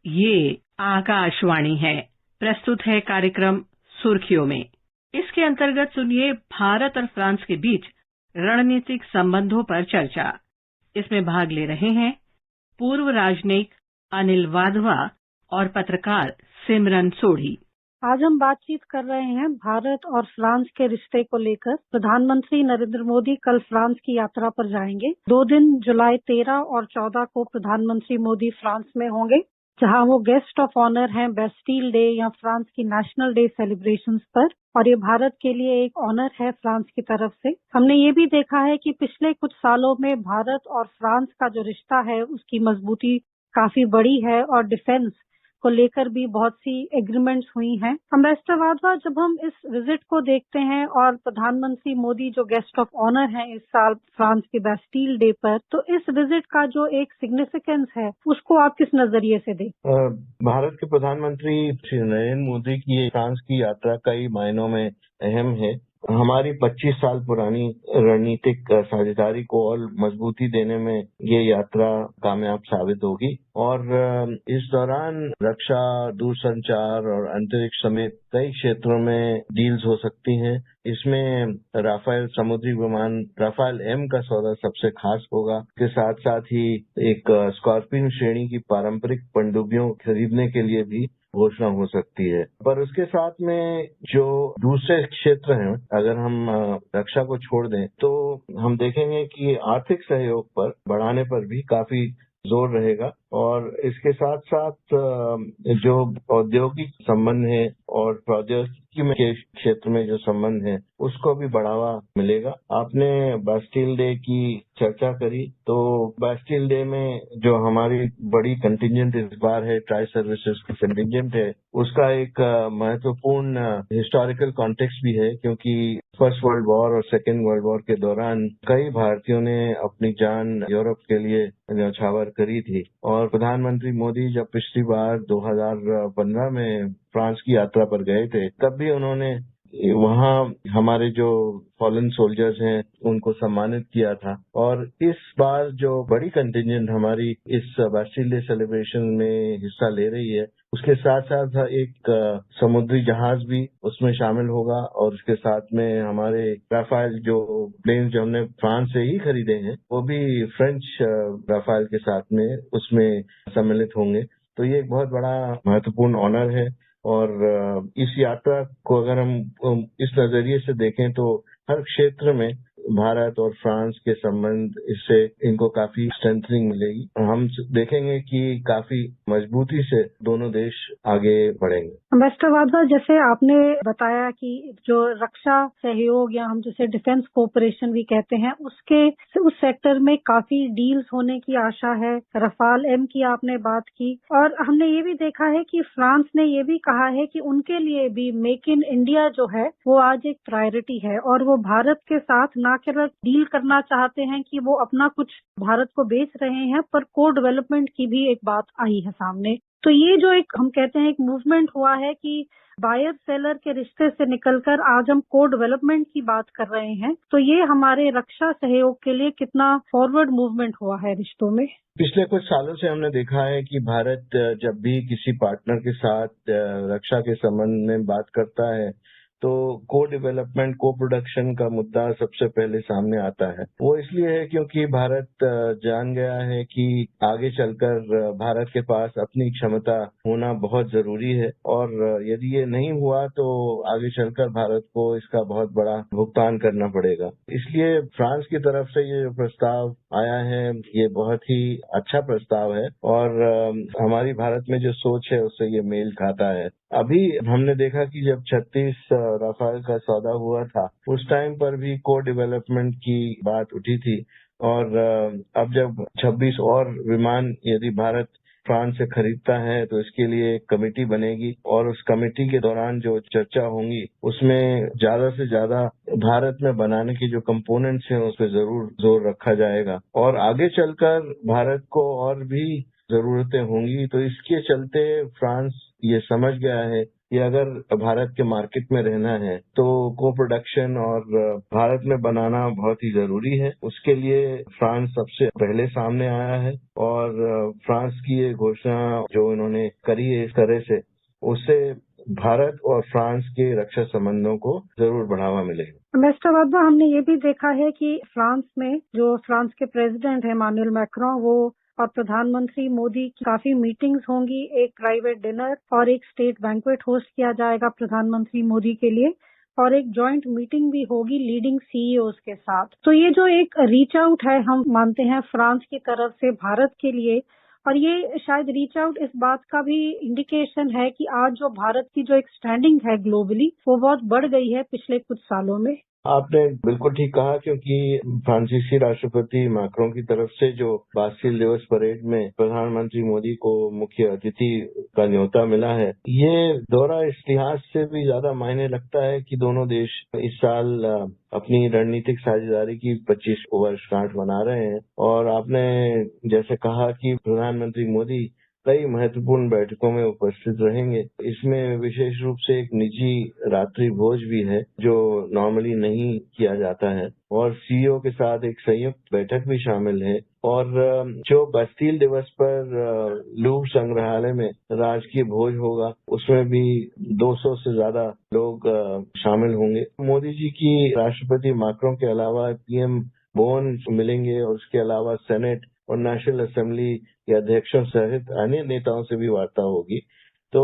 ये आकाशवाणी है। प्रस्तुत है कार्यक्रम सुर्खियों में। इसके अंतर्गत सुनिए भारत और फ्रांस के बीच रणनीतिक संबंधों पर चर्चा। इसमें भाग ले रहे हैं पूर्व राजनयिक अनिल वाधवा और पत्रकार सिमरन सोढ़ी। आज हम बातचीत कर रहे हैं भारत और फ्रांस के रिश्ते को लेकर। प्रधानमंत्री नरेंद्र मोदी कल फ्रांस की यात्रा पर जाएंगे। 2 दिन जुलाई 13 और 14 को प्रधानमंत्री मोदी फ्रांस में होंगे, जहां वो गेस्ट ऑफ ऑनर हैं बेस्टील डे या फ्रांस की नेशनल डे सेलिब्रेशंस पर। और ये भारत के लिए एक ऑनर है फ्रांस की तरफ से। हमने ये भी देखा है कि पिछले कुछ सालों में भारत और फ्रांस का जो रिश्ता है उसकी मजबूती काफी बड़ी है और डिफेंस को लेकर भी बहुत सी एग्रीमेंट्स हुई हैं। एम्बेसडर वाधवा, जब हम इस विजिट को देखते हैं और प्रधानमंत्री मोदी जो गेस्ट ऑफ ऑनर हैं इस साल फ्रांस के बेस्टील डे पर, तो इस विजिट का जो एक सिग्निफिकेंस है उसको आप किस नजरिए से देखते हैं? भारत के प्रधानमंत्री श्री नरेंद्र मोदी की फ्रांस की यात्रा कई मायनों में अहम है। हमारी 25 साल पुरानी रणनीतिक साझेदारी को और मजबूती देने में ये यात्रा कामयाब साबित होगी और इस दौरान रक्षा, दूरसंचार और अंतरिक्ष समेत कई क्षेत्रों में डील्स हो सकती हैं। इसमें राफेल समुद्री विमान राफेल एम का सौदा सबसे खास होगा। इसके साथ साथ ही एक स्कॉर्पियन श्रेणी की पारंपरिक पनडुब्बियों खरीदने के लिए भी घोषणा हो सकती है। पर उसके साथ में जो दूसरे क्षेत्र हैं, अगर हम रक्षा को छोड़ दें तो हम देखेंगे कि आर्थिक सहयोग पर बढ़ाने पर भी काफी जोर रहेगा और इसके साथ साथ जो औद्योगिक संबंध है और प्रौद्योगिकी के क्षेत्र में जो संबंध है उसको भी बढ़ावा मिलेगा। आपने बेस्टील डे की चर्चा करी, तो बेस्टील डे में जो हमारी बड़ी कंटिजेंट इस बार है, ट्राई सर्विसेज की कंटिजेंट है, उसका एक महत्वपूर्ण हिस्टोरिकल कॉन्टेक्स्ट भी है, क्योंकि फर्स्ट वर्ल्ड वॉर और सेकेंड वर्ल्ड वॉर के दौरान कई भारतीयों ने अपनी जान यूरोप के लिए न्यौछावर करी थी। और प्रधानमंत्री मोदी जब पिछली बार 2015 में फ्रांस की यात्रा पर गए थे, तब भी उन्होंने वहाँ हमारे जो फॉलन सोल्जर्स हैं उनको सम्मानित किया था। और इस बार जो बड़ी कंटिजेंट हमारी इस बेस्टील डे सेलिब्रेशन में हिस्सा ले रही है, उसके साथ साथ एक समुद्री जहाज भी उसमें शामिल होगा और उसके साथ में हमारे राफेल जो प्लेन जो हमने फ्रांस से ही खरीदे हैं वो भी फ्रेंच राफेल के साथ में उसमें सम्मिलित होंगे। तो ये एक बहुत बड़ा महत्वपूर्ण ऑनर है और इस यात्रा को अगर हम इस नजरिए से देखें तो हर क्षेत्र में भारत और फ्रांस के संबंध, इससे इनको काफी स्ट्रेंथनिंग मिलेगी। हम देखेंगे कि काफी मजबूती से दोनों देश आगे बढ़ेंगे। एम्बेसडर वाधवा, जैसे आपने बताया कि जो रक्षा सहयोग या हम जिसे डिफेंस कोऑपरेशन भी कहते हैं उस सेक्टर में काफी डील्स होने की आशा है। राफेल एम की आपने बात की और हमने ये भी देखा है कि फ्रांस ने ये भी कहा है कि उनके लिए भी मेक इन इंडिया जो है वो आज एक प्रायोरिटी है और वो भारत के साथ ना केवल डील करना चाहते हैं कि वो अपना कुछ भारत को बेच रहे हैं, पर को डेवलपमेंट की भी एक बात आई है सामने। तो ये जो एक हम कहते हैं एक मूवमेंट हुआ है कि बायर सेलर के रिश्ते से निकलकर आज हम को डेवलपमेंट की बात कर रहे हैं, तो ये हमारे रक्षा सहयोग के लिए कितना फॉरवर्ड मूवमेंट हुआ है रिश्तों में। पिछले कुछ सालों से हमने देखा है कि भारत जब भी किसी पार्टनर के साथ रक्षा के संबंध में बात करता है तो को डेवलपमेंट, को प्रोडक्शन का मुद्दा सबसे पहले सामने आता है। वो इसलिए है क्योंकि भारत जान गया है कि आगे चलकर भारत के पास अपनी क्षमता होना बहुत जरूरी है और यदि ये नहीं हुआ तो आगे चलकर भारत को इसका बहुत बड़ा भुगतान करना पड़ेगा। इसलिए फ्रांस की तरफ से ये जो प्रस्ताव आया है ये बहुत ही अच्छा प्रस्ताव है और हमारी भारत में जो सोच है उससे ये मेल खाता है। अभी हमने देखा कि जब 36 राफेल का सौदा हुआ था उस टाइम पर भी को डेवलपमेंट की बात उठी थी और अब जब 26 और विमान यदि भारत फ्रांस से खरीदता है तो इसके लिए एक कमेटी बनेगी और उस कमेटी के दौरान जो चर्चा होंगी उसमें ज्यादा से ज्यादा भारत में बनाने के जो कंपोनेंट्स हैं उस पर जरूर जोर रखा जाएगा और आगे चलकर भारत को और भी जरूरतें होंगी। तो इसके चलते फ्रांस ये समझ गया है कि अगर भारत के मार्केट में रहना है तो को प्रोडक्शन और भारत में बनाना बहुत ही जरूरी है। उसके लिए फ्रांस सबसे पहले सामने आया है और फ्रांस की ये घोषणा जो इन्होंने करी है इस तरह से, उससे भारत और फ्रांस के रक्षा संबंधों को जरूर बढ़ावा मिलेगा। मिस्टर वाधवा, हमने ये भी देखा है कि फ्रांस में जो फ्रांस के प्रेसिडेंट है इमैनुअल मैक्रों, वो और प्रधानमंत्री मोदी की काफी मीटिंग्स होंगी, एक प्राइवेट डिनर और एक स्टेट बैंक्वेट होस्ट किया जाएगा प्रधानमंत्री मोदी के लिए, और एक जॉइंट मीटिंग भी होगी लीडिंग सीईओज के साथ। तो ये जो एक रीच आउट है, हम मानते हैं फ्रांस की तरफ से भारत के लिए, और ये शायद रीच आउट इस बात का भी इंडिकेशन है कि आज जो भारत की जो एक स्टैंडिंग है ग्लोबली, वो बहुत बढ़ गई है पिछले कुछ सालों में। आपने बिल्कुल ठीक कहा, क्योंकि फ्रांसीसी राष्ट्रपति मैक्रों की तरफ से जो बास्टिल दिवस परेड में प्रधानमंत्री मोदी को मुख्य अतिथि का न्योता मिला है, ये दौरा इस लिहाज से भी ज्यादा मायने लगता है कि दोनों देश इस साल अपनी रणनीतिक साझेदारी की 25 वर्षगांठ मना रहे हैं। और आपने जैसे कहा कि प्रधानमंत्री मोदी कई महत्वपूर्ण बैठकों में उपस्थित रहेंगे। इसमें विशेष रूप से एक निजी रात्रि भोज भी है जो नॉर्मली नहीं किया जाता है, और सीईओ के साथ एक संयुक्त बैठक भी शामिल है। और जो बास्टिल दिवस पर लूव्र संग्रहालय में राजकीय भोज होगा, उसमें भी 200 से ज्यादा लोग शामिल होंगे। मोदी जी की राष्ट्रपति मैक्रों के अलावा पीएम बोन मिलेंगे, और उसके अलावा सेनेट और नेशनल असेंबली के अध्यक्षों सहित अन्य नेताओं से भी वार्ता होगी। तो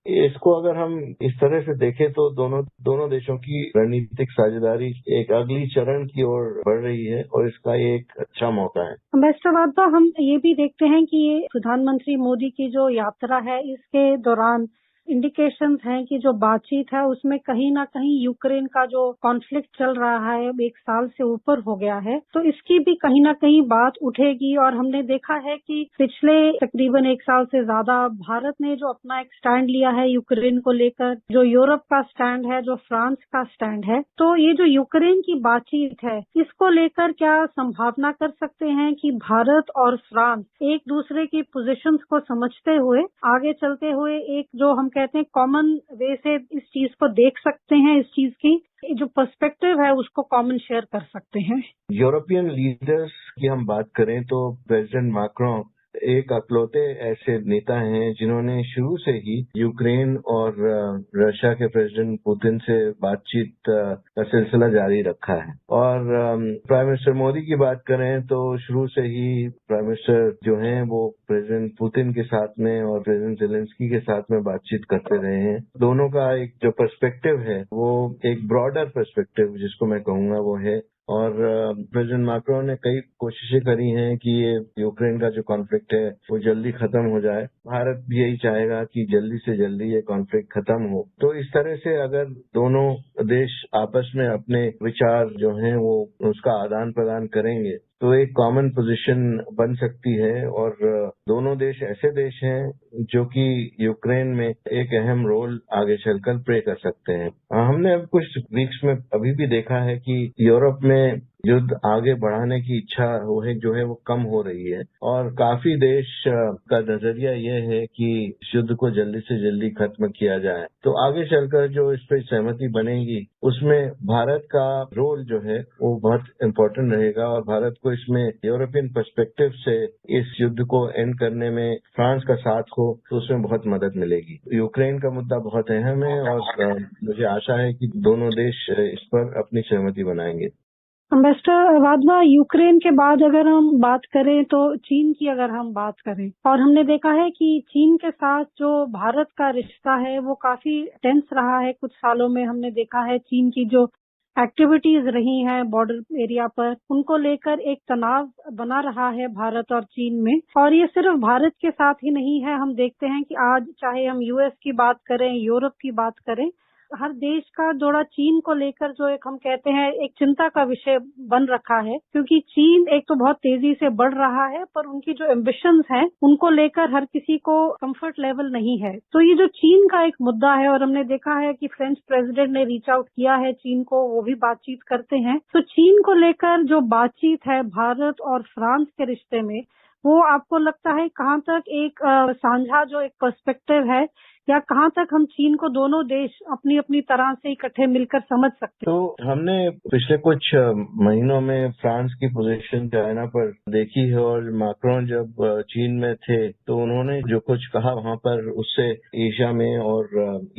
इसको अगर हम इस तरह से देखें तो दोनों देशों की रणनीतिक साझेदारी एक अगली चरण की ओर बढ़ रही है, और इसका ये एक अच्छा मौका है। मिस्टर वाधवा, हम ये भी देखते हैं कि ये प्रधानमंत्री मोदी की जो यात्रा है, इसके दौरान इंडिकेशंस हैं कि जो बातचीत है उसमें कहीं ना कहीं यूक्रेन का जो कॉन्फ्लिक्ट चल रहा है, एक साल से ऊपर हो गया है, तो इसकी भी कहीं ना कहीं बात उठेगी। और हमने देखा है कि पिछले तकरीबन एक साल से ज्यादा भारत ने जो अपना एक स्टैंड लिया है यूक्रेन को लेकर, जो यूरोप का स्टैंड है, जो फ्रांस का स्टैंड है, तो ये जो यूक्रेन की बातचीत है, इसको लेकर क्या संभावना कर सकते हैं कि भारत और फ्रांस एक दूसरे की पोजीशंस को समझते हुए आगे चलते हुए एक जो हम कहते हैं कॉमन वे से इस चीज को देख सकते हैं, इस चीज की जो पर्सपेक्टिव है उसको कॉमन शेयर कर सकते हैं? यूरोपियन लीडर्स की हम बात करें तो प्रेसिडेंट मैक्रों एक अकलौते ऐसे नेता हैं जिन्होंने शुरू से ही यूक्रेन और रशिया के प्रेसिडेंट पुतिन से बातचीत का सिलसिला जारी रखा है। और प्राइम मिनिस्टर मोदी की बात करें तो शुरू से ही प्राइम मिनिस्टर जो हैं वो प्रेसिडेंट पुतिन के साथ में और प्रेसिडेंट जेलेंस्की के साथ में बातचीत करते रहे हैं। दोनों का एक जो पर्सपेक्टिव है वो एक ब्रॉडर पर्सपेक्टिव जिसको मैं कहूँगा वो है। और प्रेसिडेंट मैक्रों ने कई कोशिशें करी हैं कि ये यूक्रेन का जो कॉन्फ्लिक्ट है वो जल्दी खत्म हो जाए। भारत भी यही चाहेगा कि जल्दी से जल्दी ये कॉन्फ्लिक्ट खत्म हो। तो इस तरह से अगर दोनों देश आपस में अपने विचार जो हैं वो उसका आदान प्रदान करेंगे तो एक कॉमन पोजीशन बन सकती है। और दोनों देश ऐसे देश हैं जो कि यूक्रेन में एक अहम रोल आगे चलकर प्ले कर सकते हैं। हमने अब कुछ वीक्स में अभी भी देखा है कि यूरोप में युद्ध आगे बढ़ाने की इच्छा जो है वो कम हो रही है, और काफी देश का नजरिया यह है कि युद्ध को जल्दी से जल्दी खत्म किया जाए। तो आगे चलकर जो इस पर सहमति बनेगी उसमें भारत का रोल जो है वो बहुत इम्पोर्टेंट रहेगा, और भारत को इसमें यूरोपियन पर्सपेक्टिव से इस युद्ध को एंड करने में फ्रांस का साथ हो तो उसमें बहुत मदद मिलेगी। यूक्रेन का मुद्दा बहुत अहम है, और मुझे आशा है कि दोनों देश इस पर अपनी सहमति बनाएंगे। मिस्टर वाधवा, यूक्रेन के बाद अगर हम बात करें तो चीन की अगर हम बात करें, और हमने देखा है कि चीन के साथ जो भारत का रिश्ता है वो काफी टेंस रहा है। कुछ सालों में हमने देखा है चीन की जो एक्टिविटीज रही हैं बॉर्डर एरिया पर, उनको लेकर एक तनाव बना रहा है भारत और चीन में। और ये सिर्फ भारत के साथ ही नहीं है, हम देखते हैं कि आज चाहे हम यूएस की बात करें, यूरोप की बात करें, हर देश का जोड़ा चीन को लेकर जो एक हम कहते हैं एक चिंता का विषय बन रखा है, क्योंकि चीन एक तो बहुत तेजी से बढ़ रहा है, पर उनकी जो एम्बिशंस हैं उनको लेकर हर किसी को कंफर्ट लेवल नहीं है। तो ये जो चीन का एक मुद्दा है, और हमने देखा है कि फ्रेंच प्रेसिडेंट ने रीच आउट किया है चीन को, वो भी बातचीत करते हैं। तो चीन को लेकर जो बातचीत है भारत और फ्रांस के रिश्ते में, वो आपको लगता है कहाँ तक एक साझा जो एक पर्सपेक्टिव है या कहाँ तक हम चीन को दोनों देश अपनी अपनी तरह से इकट्ठे मिलकर समझ सकते हैं? तो हमने पिछले कुछ महीनों में फ्रांस की पोजीशन चाइना पर देखी है, और मैक्रोन जब चीन में थे तो उन्होंने जो कुछ कहा वहां पर, उससे एशिया में और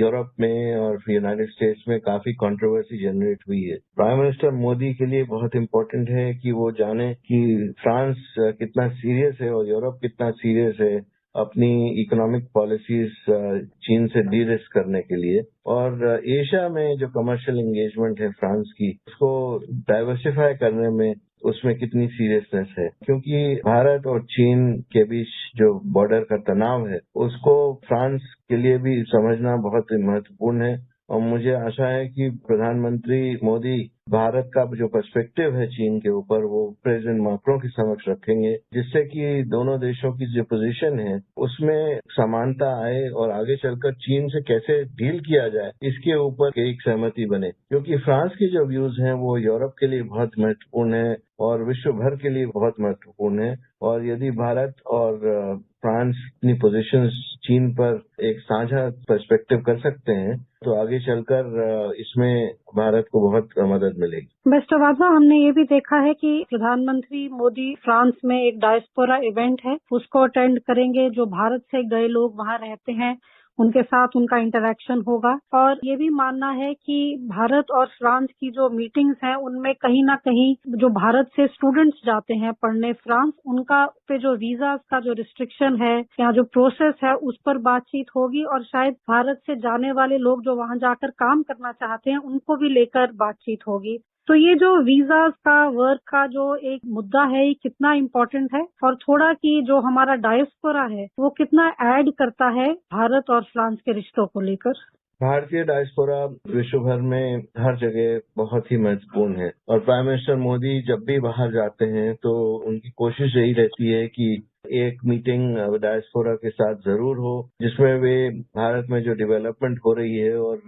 यूरोप में और यूनाइटेड स्टेट्स में काफी कंट्रोवर्सी जनरेट हुई है। प्राइम मिनिस्टर मोदी के लिए बहुत इम्पोर्टेंट है कि वो जाने कि फ्रांस कितना सीरियस है और यूरोप कितना सीरियस है अपनी इकोनॉमिक पॉलिसीज चीन से डी रिस्क करने के लिए, और एशिया में जो कमर्शियल एंगेजमेंट है फ्रांस की, उसको डाइवर्सिफाई करने में उसमें कितनी सीरियसनेस है। क्योंकि भारत और चीन के बीच जो बॉर्डर का तनाव है, उसको फ्रांस के लिए भी समझना बहुत महत्वपूर्ण है। और मुझे आशा है कि प्रधानमंत्री मोदी भारत का जो पर्सपेक्टिव है चीन के ऊपर, वो प्रेसिडेंट मैक्रोन के समक्ष रखेंगे, जिससे कि दोनों देशों की जो पोजीशन है उसमें समानता आए और आगे चलकर चीन से कैसे डील किया जाए इसके ऊपर एक सहमति बने। क्योंकि फ्रांस के जो व्यूज हैं वो यूरोप के लिए बहुत महत्वपूर्ण है और विश्व भर के लिए बहुत महत्वपूर्ण है। और यदि भारत और फ्रांस अपनी पोजीशंस चीन पर एक साझा पर्सपेक्टिव कर सकते हैं तो आगे चलकर इसमें भारत को बहुत मदद मिलेगी। मिस्टर वाधवा, हमने ये भी देखा है कि प्रधानमंत्री मोदी फ्रांस में एक डायस्पोरा इवेंट है, उसको अटेंड करेंगे। जो भारत से गए लोग वहाँ रहते हैं उनके साथ उनका इंटरेक्शन होगा। और ये भी मानना है कि भारत और फ्रांस की जो मीटिंग्स हैं उनमें कहीं ना कहीं जो भारत से स्टूडेंट्स जाते हैं पढ़ने फ्रांस, उनका पे जो वीजा का जो रिस्ट्रिक्शन है या जो प्रोसेस है उस पर बातचीत होगी। और शायद भारत से जाने वाले लोग जो वहाँ जाकर काम करना चाहते हैं उनको भी लेकर बातचीत होगी। तो ये जो वीजाज का वर्क का जो एक मुद्दा है, ये कितना इम्पोर्टेंट है, और थोड़ा कि जो हमारा डायस्पोरा है वो कितना ऐड करता है भारत और फ्रांस के रिश्तों को लेकर? भारतीय डायस्पोरा विश्व भर में हर जगह बहुत ही महत्वपूर्ण है, और प्राइम मिनिस्टर मोदी जब भी बाहर जाते हैं तो उनकी कोशिश यही रहती है कि एक मीटिंग डायस्पोरा के साथ जरूर हो, जिसमें वे भारत में जो डेवलपमेंट हो रही है और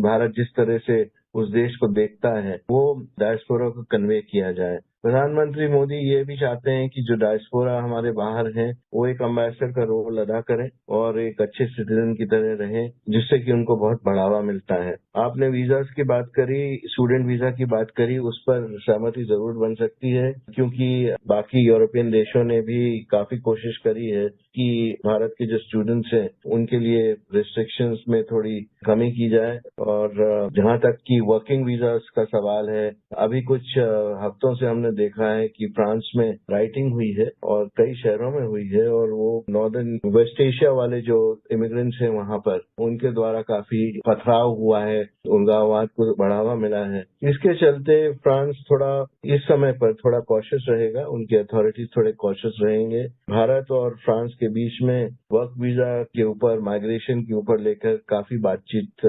भारत जिस तरह से उस देश को देखता है वो डायस्पोरा को कन्वे किया जाए। प्रधानमंत्री मोदी ये भी चाहते हैं कि जो डायस्पोरा हमारे बाहर हैं वो एक एम्बेसडर का रोल अदा करें और एक अच्छे सिटीजन की तरह रहें, जिससे कि उनको बहुत बढ़ावा मिलता है। आपने वीजास की बात करी, स्टूडेंट वीजा की बात करी, उस पर सहमति जरूर बन सकती है, क्योंकि बाकी यूरोपियन देशों ने भी काफी कोशिश करी है कि भारत के जो स्टूडेंट्स हैं उनके लिए रिस्ट्रिक्शंस में थोड़ी कमी की जाए। और जहां तक कि वर्किंग वीजास का सवाल है, अभी कुछ हफ्तों से हमने देखा है कि फ्रांस में राइटिंग हुई है और कई शहरों में हुई है, और वो नॉर्दर्न वेस्ट एशिया वाले जो इमिग्रेंट्स हैं वहां पर उनके द्वारा काफी पथराव हुआ है, उग्रवाद को बढ़ावा मिला है। इसके चलते फ्रांस थोड़ा इस समय पर थोड़ा कॉशियस रहेगा, उनकी अथॉरिटीज थोड़े कॉशियस रहेंगे। भारत और फ्रांस के बीच में वर्क वीजा के ऊपर, माइग्रेशन के ऊपर लेकर काफी बातचीत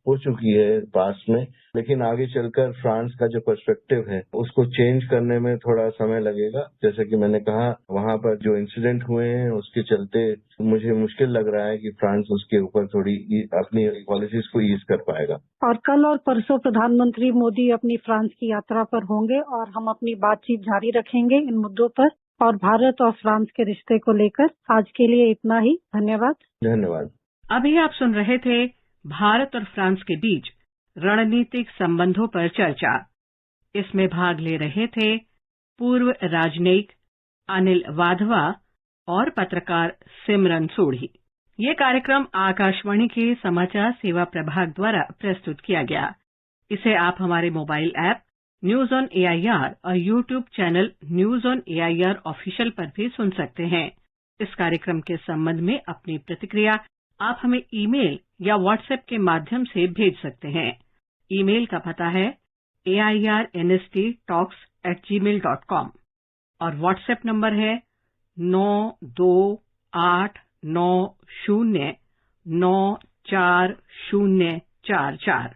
हो चुकी है पास में, लेकिन आगे चलकर फ्रांस का जो पर्सपेक्टिव है उसको चेंज करने में थोड़ा समय लगेगा। जैसे कि मैंने कहा, वहां पर जो इंसिडेंट हुए हैं उसके चलते मुझे मुश्किल लग रहा है कि फ्रांस उसके ऊपर थोड़ी अपनी पॉलिसीज को ईज कर पाएगा। और कल और परसों प्रधानमंत्री मोदी अपनी फ्रांस की यात्रा पर होंगे और हम अपनी बातचीत जारी रखेंगे इन मुद्दों पर और भारत और फ्रांस के रिश्ते को लेकर। आज के लिए इतना ही। धन्यवाद। धन्यवाद। अभी आप सुन रहे थे भारत और फ्रांस के बीच रणनीतिक संबंधों पर चर्चा। इसमें भाग ले रहे थे पूर्व राजनयिक अनिल वाधवा और पत्रकार सिमरन सोढ़ी। ये कार्यक्रम आकाशवाणी के समाचार सेवा प्रभाग द्वारा प्रस्तुत किया गया। इसे आप हमारे mobile app news on AIR और YouTube channel news on AIR official पर भी सुन सकते हैं। इस कार्यक्रम के संबंध में अपनी प्रतिक्रिया आप हमें ईमेल या व्हाट्सएप के माध्यम से भेज सकते हैं। ईमेल का पता है airnsttalks@gmail.com और व्हाट्सएप नंबर है 9289094044।